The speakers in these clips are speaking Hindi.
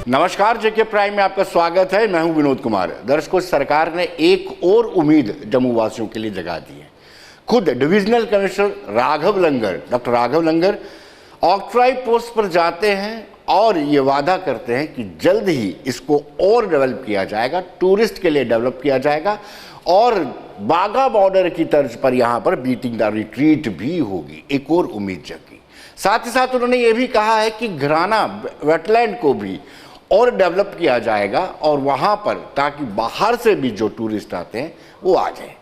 नमस्कार, जेके प्राइम में आपका स्वागत है। मैं हूं विनोद कुमार। दर्शकों, सरकार ने एक और उम्मीद जम्मू वासियों के लिए जगा दी है। खुद डिविजनल कमिश्नर डॉक्टर राघव लंगर ऑक्ट्रॉय पोस्ट पर जाते हैं और ये वादा करते हैं कि जल्द ही इसको और डेवलप किया जाएगा, टूरिस्ट के लिए डेवलप किया जाएगा और बाघा बॉर्डर की तर्ज पर यहाँ पर बीटिंग द रिट्रीट भी होगी। एक और उम्मीद जगी। साथ ही साथ उन्होंने ये भी कहा है कि घराना वेटलैंड को भी और डेवलप किया जाएगा और वहाँ पर ताकि बाहर से भी जो टूरिस्ट आते हैं वो आ जाएं।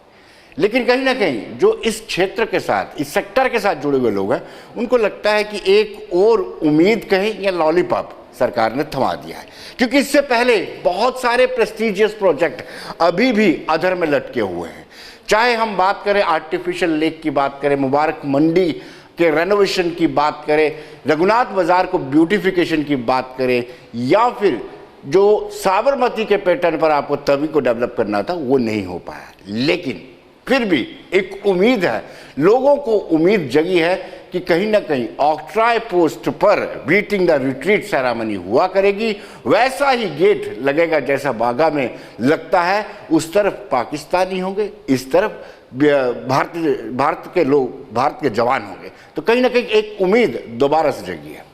लेकिन कहीं ना कहीं जो इस क्षेत्र के साथ, इस सेक्टर के साथ जुड़े हुए लोग हैं, उनको लगता है कि एक और उम्मीद कहीं या लॉलीपॉप सरकार ने थमा दिया है, क्योंकि इससे पहले बहुत सारे प्रेस्टिजियस प्रोजेक्ट अभी भी अधर में लटके हुए हैं। चाहे हम बात करें आर्टिफिशियल लेक की बात करें, मुबारक मंडी के रेनोवेशन की बात करें, रघुनाथ बाजार को ब्यूटिफिकेशन की बात करें, या फिर जो साबरमती के पैटर्न पर आपको तवी को डेवलप करना था वो नहीं हो पाया। लेकिन फिर भी एक उम्मीद है, लोगों को उम्मीद जगी है कि कहीं ना कहीं ऑक्ट्रॉय पोस्ट पर बीटिंग द रिट्रीट सेरेमनी हुआ करेगी। वैसा ही गेट लगेगा जैसा बाघा में लगता है। उस तरफ पाकिस्तानी होंगे, इस तरफ भारत के लोग, भारत के जवान होंगे। तो कहीं ना कहीं एक उम्मीद दोबारा से जगी है।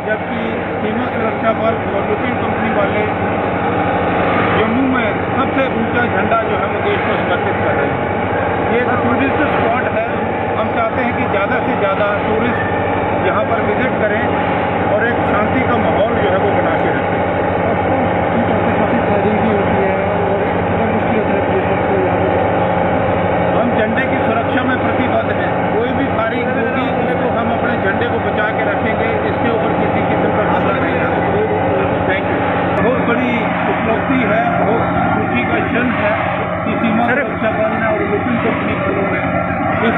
जबकि सीमा सुरक्षा बल और लुपिन कंपनी वाले जम्मू में सबसे ऊंचा झंडा जो है वो देश को समर्पित कर रहे हैं। ये एक टूरिस्ट स्पॉट है। हम चाहते हैं कि ज़्यादा से ज़्यादा टूरिस्ट यहाँ पर विजिट करें और एक शांति का माहौल जो है वो बना के रखें। काफ़ी तैयारी भी होती है और मुश्किल है। हम झंडे की सुरक्षा में प्रतिबद्ध हैं। कोई भी तारीख होगी तो हम अपने झंडे को बचा के रखेंगे। इसके ऊपर किसी किस्म का हमला नहीं है। Thank you. बहुत बड़ी उपलब्धि है, बहुत खुशी का क्षण है कि सीमा सुरक्षा बल ने और लुपिन कंपनी वालों ने इस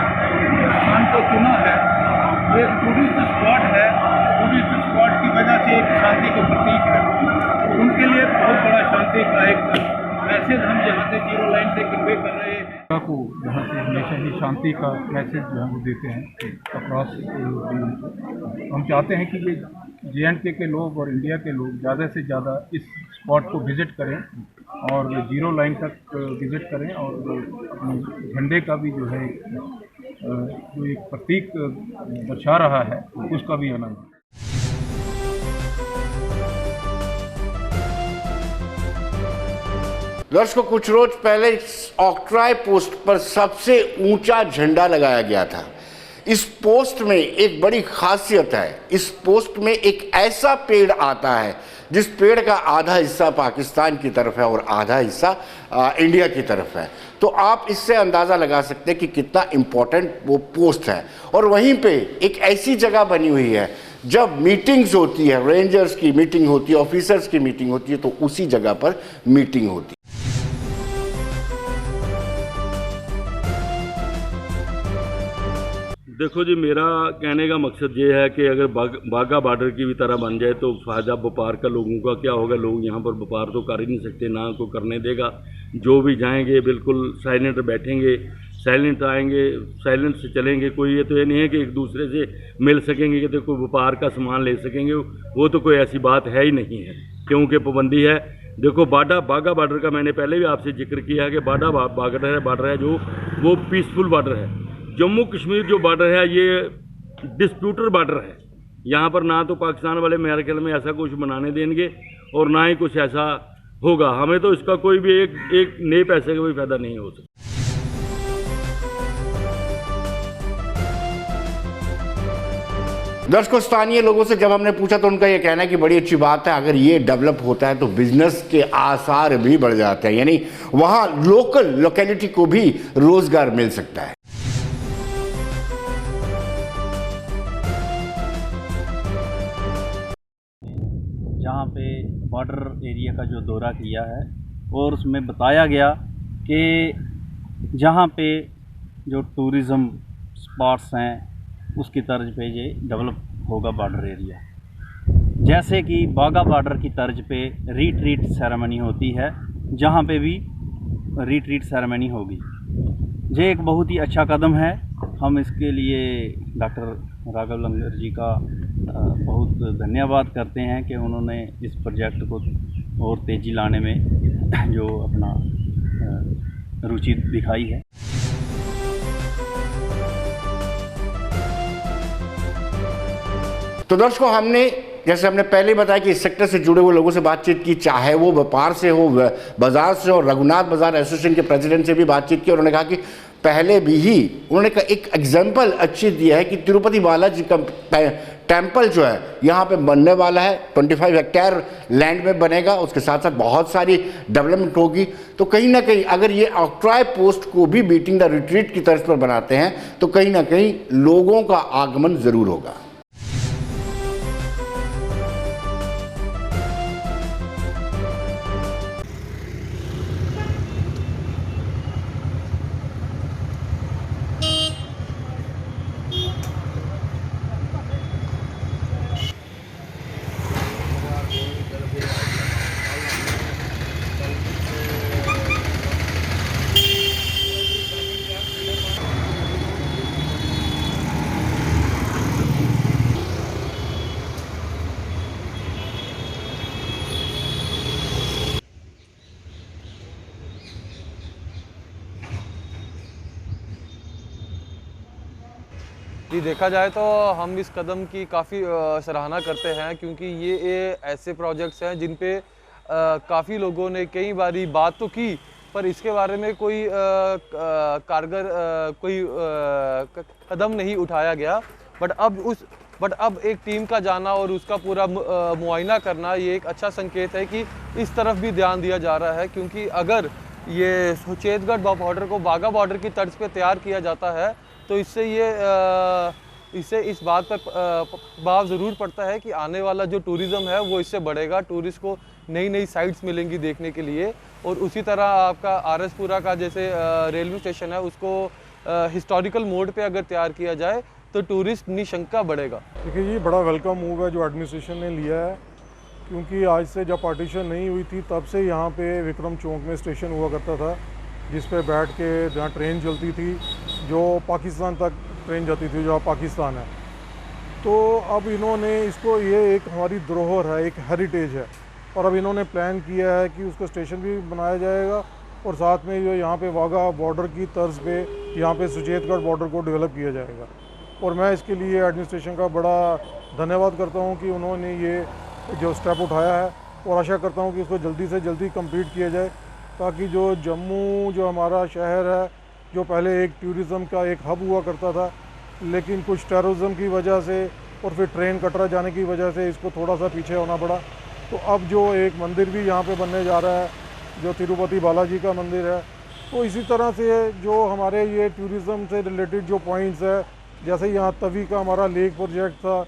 स्थान को चुना है। ये टूरिस्ट स्पॉट है। टूरिस्ट स्पॉट की वजह से एक शांति का प्रतीक है। उनके लिए बहुत बड़ा शांति का एक मैसेज हम यहाँ से जीरो लाइन से कन्वे कर रहे हैं। को यहाँ से हमेशा ही शांति का मैसेज जो है वो देते हैं अक्रॉस। हम चाहते हैं कि ये JNK के लोग और इंडिया के लोग ज़्यादा से ज़्यादा इस स्पॉट को विज़िट करें और जीरो लाइन तक विज़िट करें और अपने झंडे का भी जो है जो एक प्रतीक दर्शा रहा है उसका भी आनंद लें। दर्शकों, कुछ रोज पहले ऑक्ट्रॉय पोस्ट पर सबसे ऊंचा झंडा लगाया गया था। इस पोस्ट में एक बड़ी खासियत है। इस पोस्ट में एक ऐसा पेड़ आता है जिस पेड़ का आधा हिस्सा पाकिस्तान की तरफ है और आधा हिस्सा इंडिया की तरफ है। तो आप इससे अंदाज़ा लगा सकते हैं कि कितना इम्पोर्टेंट वो पोस्ट है। और वहीं पे एक ऐसी जगह बनी हुई है, जब मीटिंग्स होती है, रेंजर्स की मीटिंग होती है, ऑफिसर्स की मीटिंग होती है, तो उसी जगह पर मीटिंग होती है। देखो जी, मेरा कहने का मकसद ये है कि अगर बाघा बॉर्डर की भी तरह बन जाए तो फायदा व्यापार का लोगों का क्या होगा। लोग यहाँ पर व्यापार तो कर ही नहीं सकते, ना को करने देगा। जो भी जाएंगे बिल्कुल साइलेंट बैठेंगे, साइलेंट आएंगे, साइलेंट से चलेंगे। कोई ये तो ये नहीं है कि एक दूसरे से मिल सकेंगे कि देखो व्यापार का सामान ले सकेंगे, वो तो कोई ऐसी बात है ही नहीं है, क्योंकि पाबंदी है। देखो बाघा बॉर्डर का मैंने पहले भी आपसे जिक्र किया है कि बाघा बॉर्डर है जो वो पीसफुल बॉर्डर है। जम्मू कश्मीर जो बॉर्डर है ये डिस्प्यूटर बॉर्डर है। यहाँ पर ना तो पाकिस्तान वाले मेरे ख्याल में ऐसा कुछ बनाने देंगे और ना ही कुछ ऐसा होगा। हमें तो इसका कोई भी एक नए पैसे का भी फायदा नहीं हो सकता। दर्शकों, स्थानीय लोगों से जब हमने पूछा तो उनका ये कहना है कि बड़ी अच्छी बात है, अगर ये डेवलप होता है तो बिजनेस के आसार भी बढ़ जाते हैं, यानी वहां लोकेलिटी को भी रोजगार मिल सकता है। जहाँ पे बॉर्डर एरिया का जो दौरा किया है और उसमें बताया गया कि जहाँ पे जो टूरिज़्म स्पॉट्स हैं उसकी तर्ज पे ये डेवलप होगा बॉर्डर एरिया। जैसे कि बागा बॉर्डर की तर्ज पे रीट्रीट सेरेमनी होती है, जहाँ पे भी रीट्रीट सेरेमनी होगी। ये एक बहुत ही अच्छा कदम है। हम इसके लिए डॉक्टर राघव लंगर जी का बहुत धन्यवाद करते हैं कि उन्होंने इस प्रोजेक्ट को और तेज़ी लाने में जो अपना रुचि दिखाई है। तो दर्शकों, जैसे हमने पहले ही बताया कि इस सेक्टर से जुड़े हुए लोगों से बातचीत की, चाहे वो व्यापार से हो, बाजार से हो, रघुनाथ बाजार एसोसिएशन के प्रेसिडेंट से भी बातचीत की। उन्होंने कहा कि पहले भी ही उन्होंने एक एग्जाम्पल अच्छी दिया है कि तिरुपति बालाजी का टेम्पल जो है यहाँ पे बनने वाला है, 25 हेक्टेयर लैंड में बनेगा, उसके साथ साथ बहुत सारी डेवलपमेंट होगी। तो कहीं ना कहीं अगर ये ऑक्ट्रॉय पोस्ट को भी बीटिंग द रिट्रीट की तर्ज पर बनाते हैं तो कहीं ना कहीं लोगों का आगमन जरूर होगा। जी, देखा जाए तो हम इस कदम की काफ़ी सराहना करते हैं, क्योंकि ये ऐसे प्रोजेक्ट्स हैं जिन पे काफ़ी लोगों ने कई बारी बात तो की, पर इसके बारे में कोई कारगर कोई कदम नहीं उठाया गया। बट अब एक टीम का जाना और उसका पूरा मुआयना करना, ये एक अच्छा संकेत है कि इस तरफ भी ध्यान दिया जा रहा है। क्योंकि अगर ये सुचेतगढ़ बॉर्डर को बागा बॉर्डर की तर्ज पे तैयार किया जाता है तो इससे इस बात पर प्रभाव ज़रूर पड़ता है कि आने वाला जो टूरिज़्म है वो इससे बढ़ेगा। टूरिस्ट को नई नई साइट्स मिलेंगी देखने के लिए। और उसी तरह आपका आरएसपुरा का जैसे रेलवे स्टेशन है, उसको हिस्टोरिकल मोड पे अगर तैयार किया जाए तो टूरिस्ट निशंका बढ़ेगा। देखिए, ये बड़ा वेलकम मूव है जो एडमिनिस्ट्रेशन ने लिया है, क्योंकि आज से जब पार्टीशन नहीं हुई थी तब से यहाँ पे विक्रम चौक में स्टेशन हुआ करता था, जिस पे बैठ के जहाँ ट्रेन चलती थी, जो पाकिस्तान तक ट्रेन जाती थी, जो पाकिस्तान है। तो अब इन्होंने इसको, ये एक हमारी धरोहर है, एक हेरिटेज है, और अब इन्होंने प्लान किया है कि उसको स्टेशन भी बनाया जाएगा और साथ में जो यहाँ पे वाघा बॉर्डर की तर्ज पे यहाँ पे सुचेतगढ़ बॉर्डर को डेवलप किया जाएगा। और मैं इसके लिए एडमिनिस्ट्रेशन का बड़ा धन्यवाद करता हूँ कि उन्होंने ये जो स्टेप उठाया है, और आशा करता हूँ कि इसको जल्दी से जल्दी कंप्लीट किया जाए, ताकि जो जम्मू जो हमारा शहर है, जो पहले एक टूरिज़्म का एक हब हुआ करता था, लेकिन कुछ टेररिज्म की वजह से और फिर ट्रेन कटरा जाने की वजह से इसको थोड़ा सा पीछे होना पड़ा। तो अब जो एक मंदिर भी यहाँ पे बनने जा रहा है, जो तिरुपति बालाजी का मंदिर है, तो इसी तरह से जो हमारे ये टूरिज़्म से रिलेटेड जो पॉइंट्स है, जैसे यहाँ तवी का हमारा लेक प्रोजेक्ट था,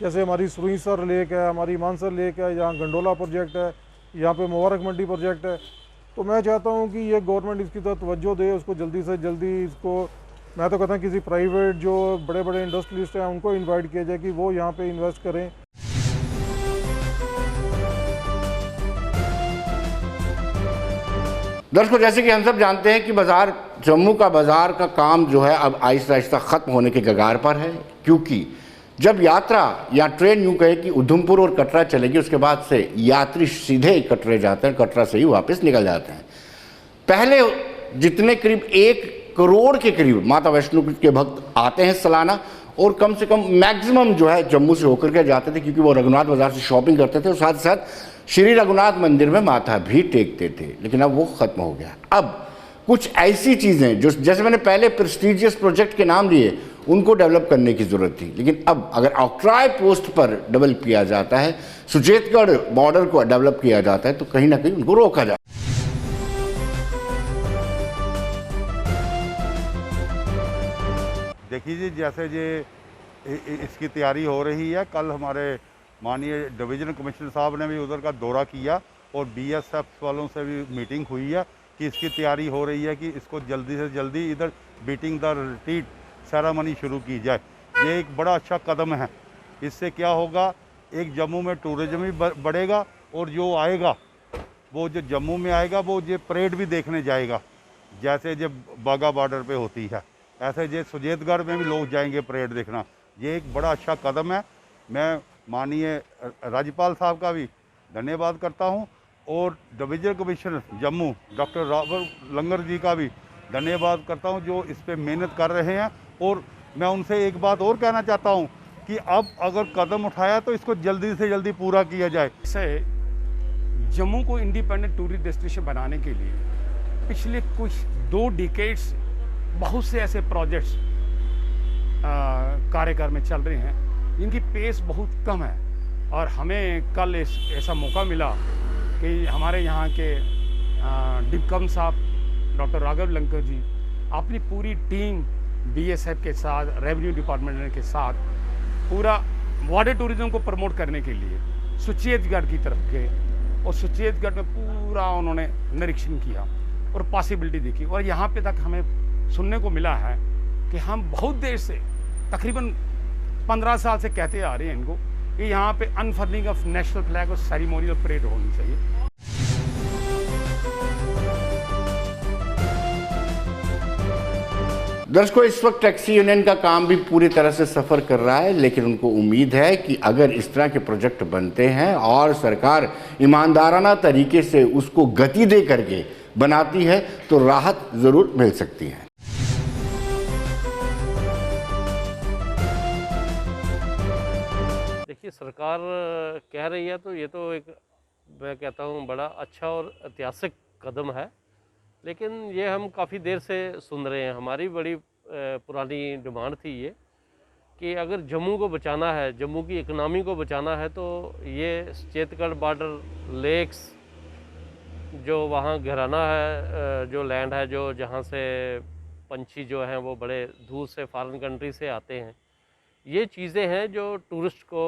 जैसे हमारी सुरीसर लेक है, हमारी मानसर लेक है, यहाँ गंडोला प्रोजेक्ट है, यहाँ पे मुबारक मंडी प्रोजेक्ट है। तो मैं चाहता हूँ कि ये गवर्नमेंट इसकी तरफ तवज्जो दे, उसको जल्दी से जल्दी इसको, मैं तो कहता हूँ किसी प्राइवेट जो बड़े बड़े इंडस्ट्रियलिस्ट हैं उनको इनवाइट किया जाए कि वो यहाँ पे इन्वेस्ट करें। दर्शकों, जैसे कि हम सब जानते हैं कि बाजार, जम्मू का बाजार का काम जो है अब आहिस्ता आहिस्ता ख़त्म होने के कगार पर है, क्योंकि जब यात्रा या ट्रेन यूँ कहे कि उधमपुर और कटरा चलेगी, उसके बाद से यात्री सीधे कटरे जाते हैं, कटरा से ही वापस निकल जाते हैं। पहले जितने करीब 1 करोड़ के करीब माता वैष्णो के भक्त आते हैं सालाना, और कम से कम मैक्सिमम जो है जम्मू से होकर के जाते थे, क्योंकि वो रघुनाथ बाजार से शॉपिंग करते थे और साथ ही साथ श्री रघुनाथ मंदिर में माथा भी टेकते थे। लेकिन अब वो ख़त्म हो गया। अब कुछ ऐसी चीज़ें जो जैसे मैंने पहले प्रेस्टिजियस प्रोजेक्ट के नाम लिए, उनको डेवलप करने की ज़रूरत थी। लेकिन अब अगर ऑक्ट्राय पोस्ट पर डेवलप किया जाता है, सुचेतगढ़ बॉर्डर को डेवलप किया जाता है, तो कहीं ना कहीं उनको रोका जाए। देखिए जी, जैसे ये इसकी तैयारी हो रही है, कल हमारे माननीय डिवीजन कमिश्नर साहब ने भी उधर का दौरा किया और बीएसएफ वालों से भी मीटिंग हुई है कि इसकी तैयारी हो रही है कि इसको जल्दी से जल्दी इधर बीटिंग द रिट्रीट सेरेमनी शुरू की जाए। ये एक बड़ा अच्छा कदम है। इससे क्या होगा, एक जम्मू में टूरिज्म भी बढ़ेगा और जो आएगा वो जो जम्मू में आएगा वो ये परेड भी देखने जाएगा, जैसे जब बाघा बॉर्डर पे होती है, ऐसे ये सुचेतगढ़ में भी लोग जाएंगे परेड देखना। ये एक बड़ा अच्छा कदम है। मैं माननीय राज्यपाल साहब का भी धन्यवाद करता हूं और division commissioner Jammu doctor Raghav Langer ji का भी धन्यवाद करता हूं, जो इस पे मेहनत कर रहे हैं। और मैं उनसे एक बात और कहना चाहता हूं कि अब अगर कदम उठाया तो इसको जल्दी से जल्दी पूरा किया जाए। से जम्मू को इंडिपेंडेंट टूरिस्ट डेस्टिनेशन बनाने के लिए पिछले कुछ 2 डिकेड्स बहुत से ऐसे प्रोजेक्ट्स कार्यक्रम में चल रहे हैं जिनकी पेस बहुत कम है। और हमें कल ऐसा मौका मिला कि हमारे यहाँ के डिपकम साहब डॉक्टर राघव लंकर जी अपनी पूरी टीम बीएसएफ के साथ, रेवेन्यू डिपार्टमेंट के साथ पूरा वाटर टूरिज्म को प्रमोट करने के लिए सुचेतगढ़ की तरफ गए और सुचेतगढ़ में पूरा उन्होंने निरीक्षण किया और पॉसिबिलिटी देखी। और यहाँ पे तक हमें सुनने को मिला है कि हम बहुत देर से तकरीबन 15 साल से कहते आ रहे हैं इनको कि यहाँ पे अनफर्लिंग ऑफ नेशनल फ्लैग और सेरेमोनियल परेड होनी चाहिए। दर्शकों, इस वक्त टैक्सी यूनियन का काम भी पूरी तरह से सफ़र कर रहा है, लेकिन उनको उम्मीद है कि अगर इस तरह के प्रोजेक्ट बनते हैं और सरकार ईमानदाराना तरीके से उसको गति दे करके बनाती है तो राहत ज़रूर मिल सकती है। देखिए, सरकार कह रही है तो ये तो एक, मैं कहता हूँ, बड़ा अच्छा और ऐतिहासिक कदम है। लेकिन ये हम काफ़ी देर से सुन रहे हैं। हमारी बड़ी पुरानी डिमांड थी ये कि अगर जम्मू को बचाना है, जम्मू की इकनॉमी को बचाना है, तो ये सुचेतगढ़ बॉर्डर लेक्स, जो वहाँ घराना है, जो लैंड है, जो जहाँ से पंछी जो हैं वो बड़े दूर से फॉरेन कंट्री से आते हैं, ये चीज़ें हैं जो टूरिस्ट को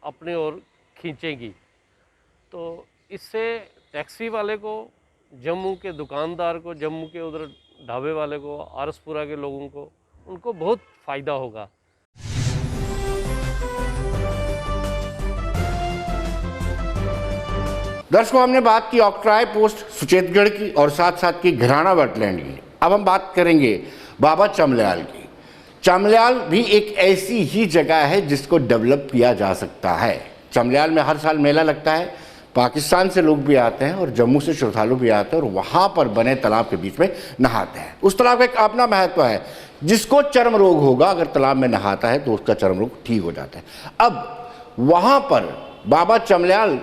अपने ओर खींचेंगी। तो इससे टैक्सी वाले को, जम्मू के दुकानदार को, जम्मू के उधर ढाबे वाले को, आरसपुरा के लोगों को, उनको बहुत फ़ायदा होगा। दर्शकों, हमने बात की ऑक्ट्राय पोस्ट सुचेतगढ़ की और साथ साथ की घराना वेटलैंड की। अब हम बात करेंगे बाबा चमल्याल की। चमल्याल भी एक ऐसी ही जगह है जिसको डेवलप किया जा सकता है। चमल्याल में हर साल मेला लगता है, पाकिस्तान से लोग भी आते हैं और जम्मू से श्रद्धालु भी आते हैं और वहाँ पर बने तालाब के बीच में नहाते हैं। उस तालाब का एक अपना महत्व है। जिसको चर्म रोग होगा, अगर तालाब में नहाता है तो उसका चर्म रोग ठीक हो जाता है। अब वहाँ पर बाबा चमल्याल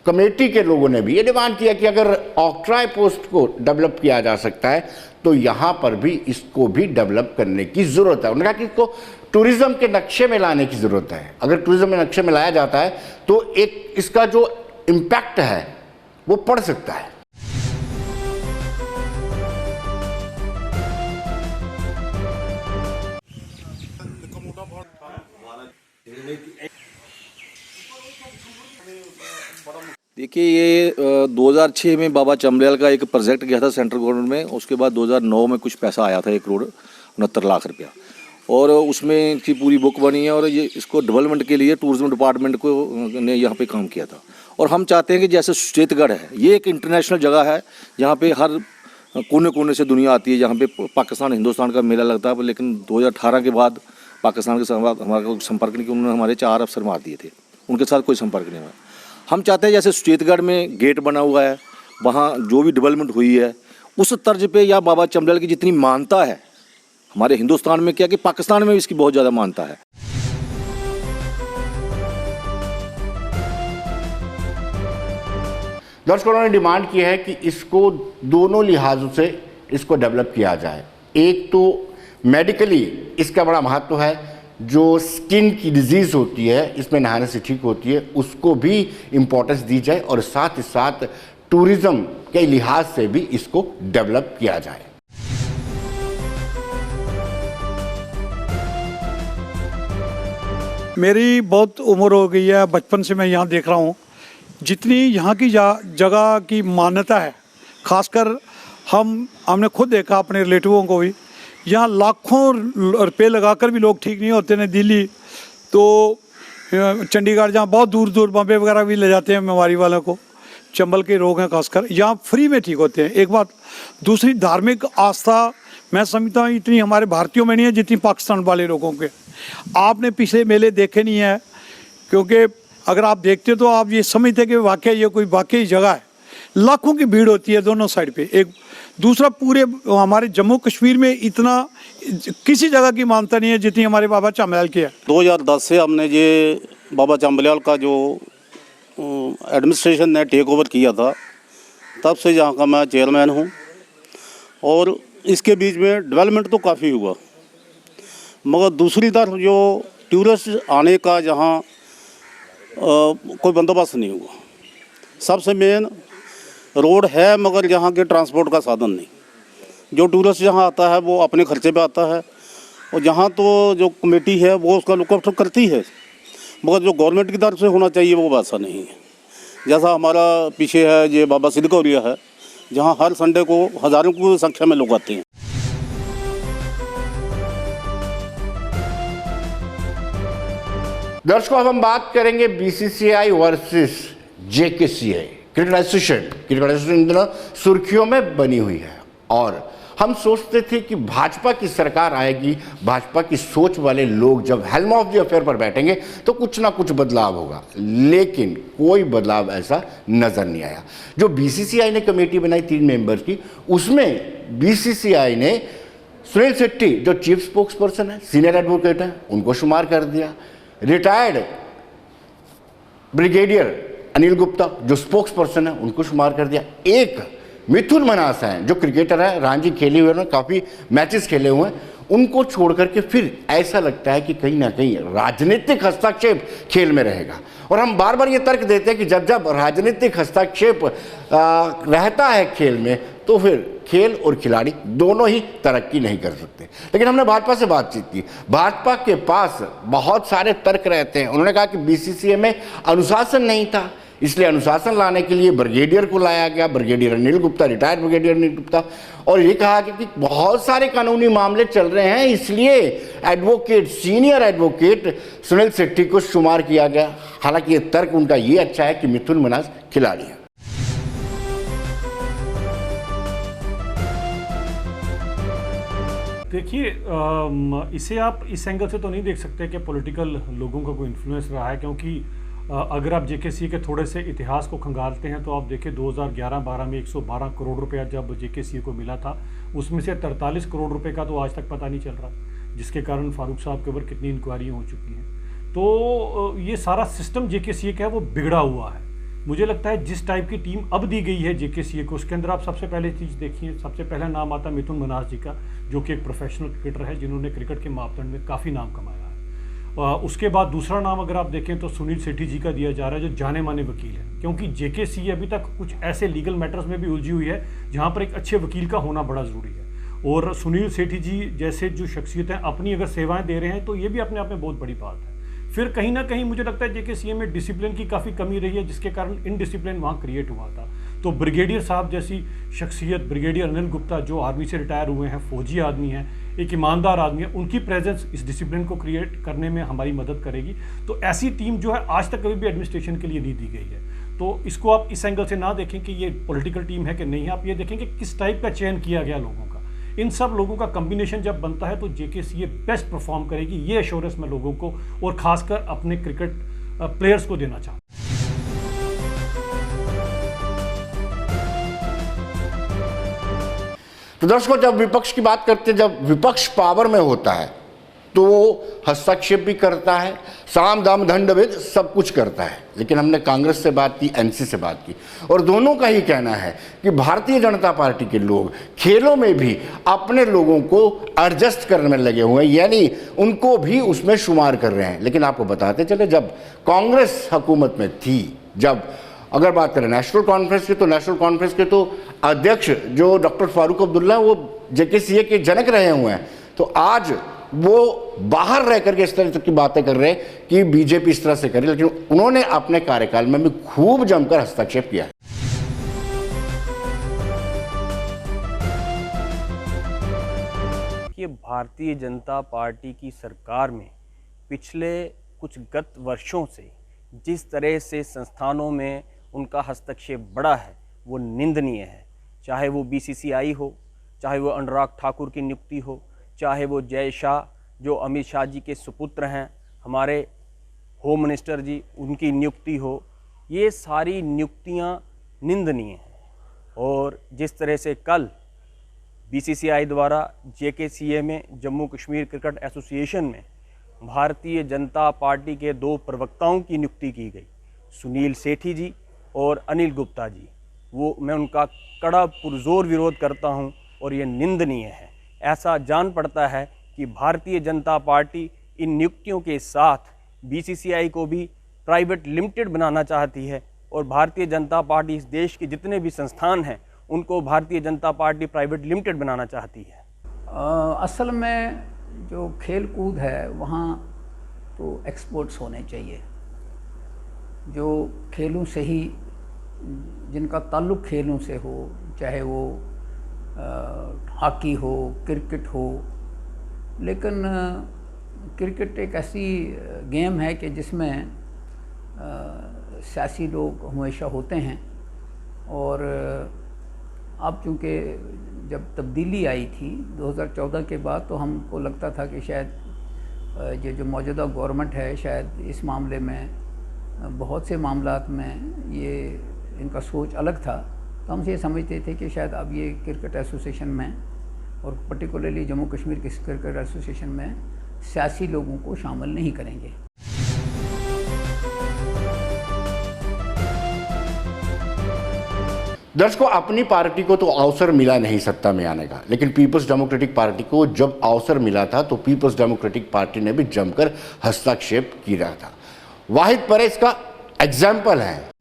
कमेटी के लोगों ने भी ये डिमांड किया कि अगर ऑक्ट्राय पोस्ट को डेवलप किया जा सकता है तो यहाँ पर भी इसको भी डेवलप करने की ज़रूरत है। उन्होंने कहा कि इसको टूरिज़्म के नक्शे में लाने की ज़रूरत है। अगर टूरिज़्म में नक्शे में लाया जाता है तो एक इसका जो इम्पैक्ट है वो पड़ सकता है। देखिए, ये 2006 में बाबा चमल्याल का एक प्रोजेक्ट गया था सेंट्रल गवर्नमेंट में। उसके बाद 2009 में कुछ पैसा आया था, 1 करोड़ 69 लाख रुपया, और उसमें इसकी पूरी बुक बनी है। और ये इसको डेवलपमेंट के लिए टूरिज्म डिपार्टमेंट को ने यहाँ पे काम किया था। और हम चाहते हैं कि जैसे सुचेतगढ़ है, ये एक इंटरनेशनल जगह है जहाँ पे हर कोने कोने से दुनिया आती है, जहाँ पे पाकिस्तान हिंदुस्तान का मेला लगता है। लेकिन 2018 के बाद पाकिस्तान के साथ हमारा कोई संपर्क नहीं, उन्होंने हमारे 4 अफसर मार दिए थे, उनके साथ कोई संपर्क नहीं हुआ। हम चाहते हैं जैसे सुचेतगढ़ में गेट बना हुआ है, वहाँ जो भी डेवलपमेंट हुई है उस तर्ज पे, या बाबा चमल्याल की जितनी मानता है हमारे हिंदुस्तान में क्या कि पाकिस्तान में इसकी बहुत ज़्यादा मान्यता है। दर्शकों ने डिमांड की है कि इसको दोनों लिहाजों से इसको डेवलप किया जाए। एक तो मेडिकली इसका बड़ा महत्व है, जो स्किन की डिजीज़ होती है इसमें नहाने से ठीक होती है, उसको भी इम्पोर्टेंस दी जाए और साथ ही साथ टूरिज़्म के लिहाज से भी इसको डेवलप किया जाए। मेरी बहुत उम्र हो गई है, बचपन से मैं यहाँ देख रहा हूँ। जितनी यहाँ की जगह की मान्यता है, खासकर हमने खुद देखा अपने रिलेटिवों को भी, यहाँ लाखों रुपए लगाकर भी लोग ठीक नहीं होते हैं। दिल्ली तो चंडीगढ़, जहाँ बहुत दूर दूर बॉम्बे वगैरह भी ले जाते हैं बीमारी वालों को, चंबल के रोग हैं खासकर, यहाँ फ्री में ठीक होते हैं। एक बात। दूसरी, धार्मिक आस्था मैं समझता हूँ इतनी हमारे भारतीयों में नहीं है जितनी पाकिस्तान वाले लोगों के। आपने पिछले मेले देखे नहीं है, क्योंकि अगर आप देखते हो तो आप ये समझते कि वाकई ये कोई वाकई जगह है। लाखों की भीड़ होती है दोनों साइड पे। एक दूसरा, पूरे हमारे जम्मू कश्मीर में इतना किसी जगह की मान्यता नहीं है जितनी हमारे बाबा चाम्बलियाल की है। 2010 से हमने ये बाबा चाम्बलियाल का जो एडमिनिस्ट्रेशन ने टेक ओवर किया था, तब से यहाँ का मैं चेयरमैन हूँ। और इसके बीच में डेवलपमेंट तो काफ़ी हुआ, मगर दूसरी तरफ जो टूरिस्ट आने का जहाँ कोई बंदोबस्त नहीं हुआ। सबसे मेन रोड है, मगर यहाँ के ट्रांसपोर्ट का साधन नहीं। जो टूरिस्ट यहाँ आता है वो अपने खर्चे पे आता है, और जहाँ तो जो कमेटी है वो उसका लुक आफ्टर करती है, मगर जो गवर्नमेंट की तरफ से होना चाहिए वो वैसा नहीं है। जैसा हमारा पीछे है ये बाबा सिद्ध गौरिया है, जहाँ हर संडे को हज़ारों की संख्या में लोग आते हैं। दर्शकों, अब हम बात करेंगे BCCI versus जेकेसीआई। Cricket association in दिनों सुर्खियों में बनी हुई है, और हम सोचते थे कि भाजपा की सरकार आएगी, भाजपा की सोच वाले लोग जब हेल्म ऑफ द अफेयर पर बैठेंगे तो कुछ ना कुछ बदलाव होगा, लेकिन कोई बदलाव ऐसा नज़र नहीं आया। जो बीसीसीआई ने कमेटी बनाई 3 मेंबर की, उसमें बीसीसीआई ने सुनील शेट्टी जो चीफ स्पोक्स पर्सन है, सीनियर एडवोकेट हैं, उनको शुमार कर दिया। रिटायर्ड ब्रिगेडियर अनिल गुप्ता जो स्पोक्स पर्सन है, उनको शुमार कर दिया। एक मिथुन मनास हैं जो क्रिकेटर है, रणजी खेले हुए हैं, काफ़ी मैचेस खेले हुए हैं, उनको छोड़ करके फिर ऐसा लगता है कि कहीं ना कहीं राजनीतिक हस्तक्षेप खेल में रहेगा। और हम बार बार ये तर्क देते हैं कि जब जब राजनीतिक हस्तक्षेप रहता है खेल में, तो फिर खेल और खिलाड़ी दोनों ही तरक्की नहीं कर सकते। लेकिन हमने भाजपा से बातचीत की, भाजपा के पास बहुत सारे तर्क रहते हैं। उन्होंने कहा कि बीसीसीआई में अनुशासन नहीं था, इसलिए अनुशासन लाने के लिए ब्रिगेडियर को लाया गया, brigadier Anil Gupta, retired brigadier Anil Gupta. और ये कहा कि बहुत सारे कानूनी मामले चल रहे हैं, इसलिए advocate, senior advocate Sunil Shetty को शुमार किया गया। हालांकि ये तर्क उनका ये अच्छा है कि मिथुन मनास खिलाड़ी है। देखिए, इसे आप इस एंगल से तो नहीं देख सकते कि पॉलिटिकल लोगों का कोई इन्फ्लुएंस रहा है, क्योंकि अगर आप जेकेसी के थोड़े से इतिहास को खंगालते हैं तो आप देखिए 2011-12 में 112 करोड़ रुपया जब जेकेसी को मिला था, उसमें से 43 करोड़ रुपए का तो आज तक पता नहीं चल रहा, जिसके कारण फारूक साहब के ऊपर कितनी इंक्वायरियाँ हो चुकी हैं। तो ये सारा सिस्टम जेकेसी का है वो बिगड़ा हुआ है। मुझे लगता है जिस टाइप की टीम अब दी गई है जेकेसी को, उसके अंदर आप सबसे पहले चीज़ देखिए, सबसे पहला नाम आता है मिथुन मनास जी का, जो कि एक प्रोफेशनल क्रिकेटर है, जिन्होंने क्रिकेट के मापदंड में काफ़ी नाम कमाया है। उसके बाद दूसरा नाम अगर आप देखें तो सुनील शेट्टी जी का दिया जा रहा है, जो जाने माने वकील है, क्योंकि जेकेसी अभी तक कुछ ऐसे लीगल मैटर्स में भी उलझी हुई है जहां पर एक अच्छे वकील का होना बड़ा ज़रूरी है। और सुनील शेट्टी जी जैसे जो शख्सियत हैं अपनी अगर सेवाएं दे रहे हैं तो ये भी अपने आप में बहुत बड़ी बात है। फिर कहीं ना कहीं मुझे लगता है जेकेसी में डिसिप्लिन की काफ़ी कमी रही है, जिसके कारण इनडिसिप्लिन वहाँ क्रिएट हुआ था। तो ब्रिगेडियर साहब जैसी शख्सियत, ब्रिगेडियर अनिल गुप्ता जो आर्मी से रिटायर हुए हैं, फौजी आदमी हैं, एक ईमानदार आदमी है, उनकी प्रेजेंस इस डिसिप्लिन को क्रिएट करने में हमारी मदद करेगी। तो ऐसी टीम जो है आज तक कभी भी एडमिनिस्ट्रेशन के लिए नहीं दी गई है। तो इसको आप इस एंगल से ना देखें कि ये पॉलिटिकल टीम है कि नहीं है, आप ये देखें कि किस टाइप का चयन किया गया लोगों का। इन सब लोगों का कम्बिनेशन जब बनता है तो जेकेसी ये बेस्ट परफॉर्म करेगी, ये एश्योरेंस मैं लोगों को और खासकर अपने क्रिकेट प्लेयर्स को देना चाहता हूँ। तो दर्शकों, जब विपक्ष की बात करते हैं, जब विपक्ष पावर में होता है तो वो हस्तक्षेप भी करता है, साम दाम दंड भेद सब कुछ करता है। लेकिन हमने कांग्रेस से बात की, एनसी से बात की, और दोनों का ही कहना है कि भारतीय जनता पार्टी के लोग खेलों में भी अपने लोगों को एडजस्ट करने में लगे हुए हैं, यानी उनको भी उसमें शुमार कर रहे हैं। लेकिन आपको बताते चले, जब कांग्रेस हुकूमत में थी, जब अगर बात करें नेशनल कॉन्फ्रेंस की, तो नेशनल कॉन्फ्रेंस के तो अध्यक्ष जो डॉक्टर फारूक अब्दुल्ला, वो जेकेसीए के जनक रहे हुए हैं। तो आज वो बाहर रह करके इस तरह की बातें कर रहे हैं कि बीजेपी इस तरह से करे, लेकिन उन्होंने अपने कार्यकाल में भी खूब जमकर हस्तक्षेप किया है। कि भारतीय जनता पार्टी की सरकार में पिछले कुछ गत वर्षों से जिस तरह से संस्थानों में उनका हस्तक्षेप बढ़ा है वो निंदनीय है। चाहे वो बीसीसीआई हो, चाहे वो अनुराग ठाकुर की नियुक्ति हो, चाहे वो जय शाह जो अमित शाह जी के सुपुत्र हैं, हमारे होम मिनिस्टर जी, उनकी नियुक्ति हो, ये सारी नियुक्तियां निंदनीय हैं। और जिस तरह से कल बीसीसीआई द्वारा जेकेसीए में, जम्मू कश्मीर क्रिकेट एसोसिएशन में भारतीय जनता पार्टी के 2 प्रवक्ताओं की नियुक्ति की गई, सुनील सेठी जी और अनिल गुप्ता जी, वो मैं उनका कड़ा पुरजोर विरोध करता हूं और ये निंदनीय है। ऐसा जान पड़ता है कि भारतीय जनता पार्टी इन नियुक्तियों के साथ बीसीसीआई को भी प्राइवेट लिमिटेड बनाना चाहती है और भारतीय जनता पार्टी इस देश के जितने भी संस्थान हैं उनको Bharatiya Janata party private limited बनाना चाहती है। असल में जो खेल कूद है वहाँ तो एक्सपर्ट्स होने चाहिए, जो खेलों से ही, जिनका ताल्लुक़ खेलों से हो, चाहे वो हॉकी हो, क्रिकेट हो। लेकिन क्रिकेट एक ऐसी गेम है कि जिसमें सियासी लोग हमेशा होते हैं, और अब चूँकि जब तब्दीली आई थी 2014 के बाद, तो हमको लगता था कि शायद ये जो मौजूदा गवर्नमेंट है, शायद इस मामले में, बहुत से मामलात में ये इनका सोच अलग था। तो हम ये समझते थे कि शायद अब ये क्रिकेट एसोसिएशन में, और पर्टिकुलरली जम्मू कश्मीर के क्रिकेट एसोसिएशन में, सियासी लोगों को शामिल नहीं करेंगे। दर्शकों, अपनी पार्टी को तो अवसर मिला नहीं सत्ता में आने का, लेकिन पीपल्स डेमोक्रेटिक पार्टी को जब अवसर मिला था तो पीपल्स डेमोक्रेटिक पार्टी ने भी जमकर हस्तक्षेप किया था। वाहिद परेश इसका एग्जाम्पल है।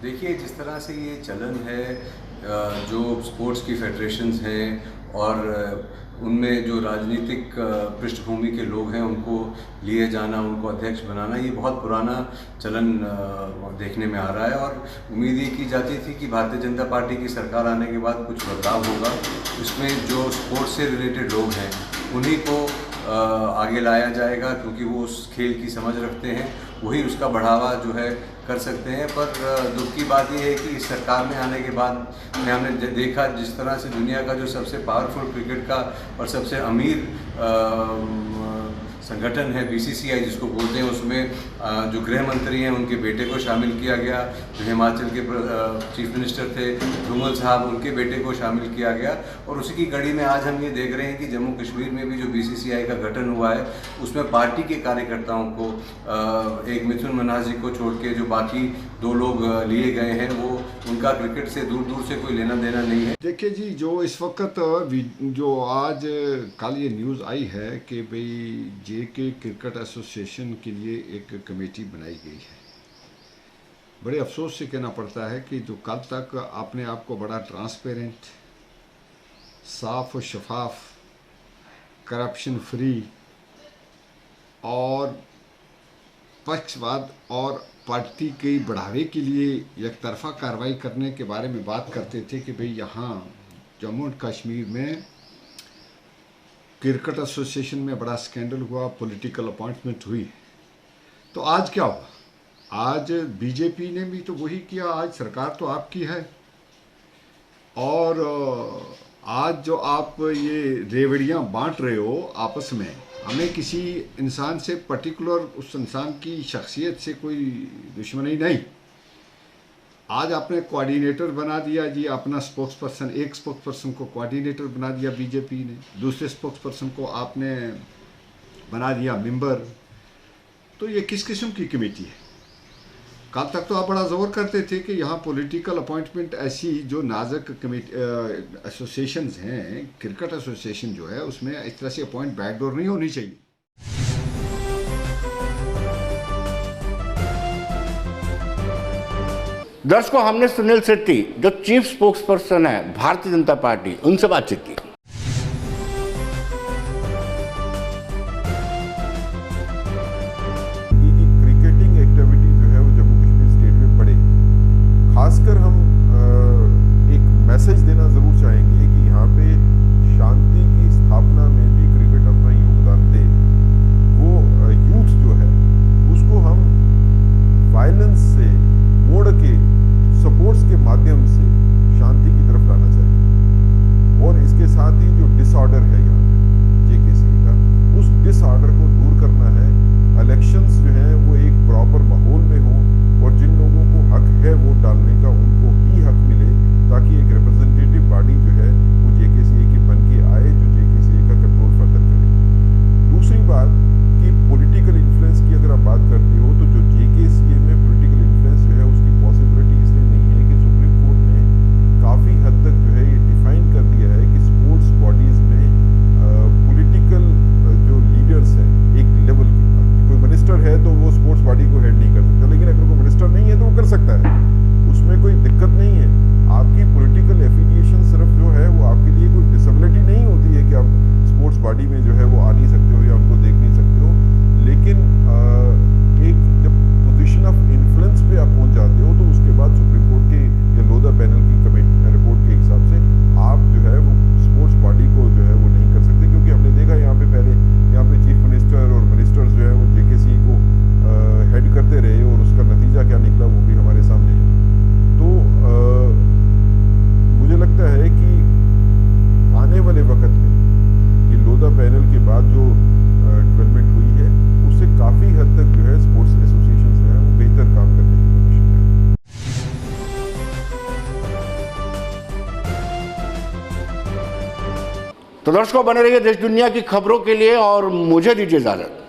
देखिए, जिस तरह से ये चलन है, जो स्पोर्ट्स की फेडरेशंस हैं और उनमें जो राजनीतिक पृष्ठभूमि के लोग हैं उनको लिए जाना, उनको अध्यक्ष बनाना, ये बहुत पुराना चलन देखने में आ रहा है। और उम्मीद ये की जाती थी कि भारतीय जनता पार्टी की सरकार आने के बाद कुछ बदलाव होगा, उसमें जो स्पोर्ट्स से रिलेटेड लोग हैं उन्हीं को आगे लाया जाएगा, क्योंकि वो उस खेल की समझ रखते हैं, वही उसका बढ़ावा जो है कर सकते हैं। पर दुख की बात यह है कि इस सरकार में आने के बाद में हमने देखा जिस तरह से दुनिया का जो सबसे पावरफुल क्रिकेट का और सबसे अमीर संगठन है बीसीसीआई जिसको बोलते हैं, उसमें जो गृह मंत्री हैं उनके बेटे को शामिल किया गया, जो हिमाचल के चीफ मिनिस्टर थे धूमल साहब, उनके बेटे को शामिल किया गया। और उसी की कड़ी में आज हम ये देख रहे हैं कि जम्मू कश्मीर में भी जो बीसीसीआई का गठन हुआ है उसमें पार्टी के कार्यकर्ताओं को, एक मिथुन मन्हास जी को छोड़ के जो बाकी 2 लोग लिए गए हैं, वो उनका क्रिकेट से दूर दूर से कोई लेना देना नहीं है। देखिए जी, जो इस वक्त जो आज कल ये न्यूज़ आई है कि भाई जेके क्रिकेट एसोसिएशन के लिए एक कमेटी बनाई गई है, बड़े अफसोस से कहना पड़ता है कि जो कल तक अपने आप को बड़ा ट्रांसपेरेंट, साफ और शफाफ, करप्शन फ्री और पक्षपात और पार्टी के बढ़ावे के लिए एक तरफा कार्रवाई करने के बारे में बात करते थे कि भाई यहाँ जम्मू एंड कश्मीर में क्रिकेट एसोसिएशन में बड़ा स्कैंडल हुआ, पॉलिटिकल अपॉइंटमेंट हुई। तो आज क्या हुआ? आज बीजेपी ने भी तो वही किया। आज सरकार तो आपकी है, और आज जो आप ये रेवड़ियाँ बांट रहे हो आपस में, हमें किसी इंसान से पर्टिकुलर उस इंसान की शख्सियत से कोई दुश्मनी नहीं, आज आपने कोऑर्डिनेटर बना दिया जी, अपना स्पोक्स पर्सन, एक स्पोक्स पर्सन को कोऑर्डिनेटर बना दिया बीजेपी ने, दूसरे स्पोक्स पर्सन को आपने बना दिया मेंबर। तो ये किस किस्म की कमेटी है? कल तक तो आप बड़ा जोर करते थे कि यहाँ पॉलिटिकल अपॉइंटमेंट ऐसी जो नाजक कमेटी एसोसिएशंस हैं, क्रिकेट एसोसिएशन जो है उसमें इस तरह से अपॉइंट बैकडोर नहीं होनी चाहिए। दर्शकों, हमने सुनील शेट्टी जो चीफ स्पोक्स पर्सन है भारतीय जनता पार्टी, उनसे बातचीत की। क्रिकेटिंग एक्टिविटी जो है वो जम्मू कश्मीर स्टेट में बढ़े। खासकर हम एक मैसेज देना ज़रूर चाहेंगे कि यहाँ पे शांति की स्थापना में भी क्रिकेट अपना योगदान दे। वो यूथ जो है उसको हम वायलेंस से मोड़ के सपोर्ट्स के माध्यम से शांति की तरफ लाना चाहिए। और इसके साथ ही जो डिसऑर्डर है यहाँ पे जेकेसी का, उस डिसऑर्डर को दूर करना है। इलेक्शंस जो हैं वो एक प्रॉपर माहौल में हो और जिन लोगों को हक है वोट डालने का उनको ही हक मिले, ताकि एक रिप्रेजेंटेटिव बॉडी जो है वो जेकेसीए की बन के आए जो जेकेसीए का कंट्रोल फर्दर करे। दूसरी बात कि पॉलिटिकल इन्फ्लुएंस की अगर आप बात करते हो तो जो जेकेसीए में पॉलिटिकल इन्फ्लुएंस जो है उसकी पॉसिबिलिटी इसलिए नहीं है कि सुप्रीम कोर्ट ने काफ़ी हद तक जो है ये डिफाइन कर दिया है कि स्पोर्ट्स बॉडीज़ में पॉलिटिकल जो लीडर्स हैं एक लेवल के, कोई मिनिस्टर है तो वो स्पोर्ट्स बॉडी को हेड नहीं कर सकता, लेकिन अगर कोई मिनिस्टर नहीं है तो वो कर सकता है, उसमें कोई दिक्कत नहीं है। आपकी पॉलिटिकल एफिलिएशन सिर्फ जो है वो आपके लिए कोई डिसेबिलिटी नहीं होती है कि आप स्पोर्ट्स बॉडी में जो है वो आ नहीं सकते हो या उनको देख नहीं सकते हो, लेकिन एक जब पोजीशन ऑफ इन्फ्लुएंस पे आप पहुंच जाते हो तो उसके बाद सुप्रीम कोर्ट के या लोधा पैनल की कमेटी रिपोर्ट के हिसाब से आप जो है वो स्पोर्ट्स बॉडी को जो है वो नहीं कर सकते। क्योंकि हमने देखा यहाँ पे पहले यहाँ पे चीफ मिनिस्टर और मिनिस्टर्स जो है वो जेकेसी को हेड करते रहे और उसका नतीजा क्या निकला वो भी हमारे सामने है। तो मुझे लगता है कि आने वाले वक्त में ये लोधा पैनल के बाद जो डेवलपमेंट हुई है उससे काफ़ी हद तक जो है स्पोर्ट्स एसोसिएशन जो है वो बेहतर काम करने की कोशिश करें। तो दर्शकों, बने रहिए देश दुनिया की खबरों के लिए और मुझे दीजिए इजाजत।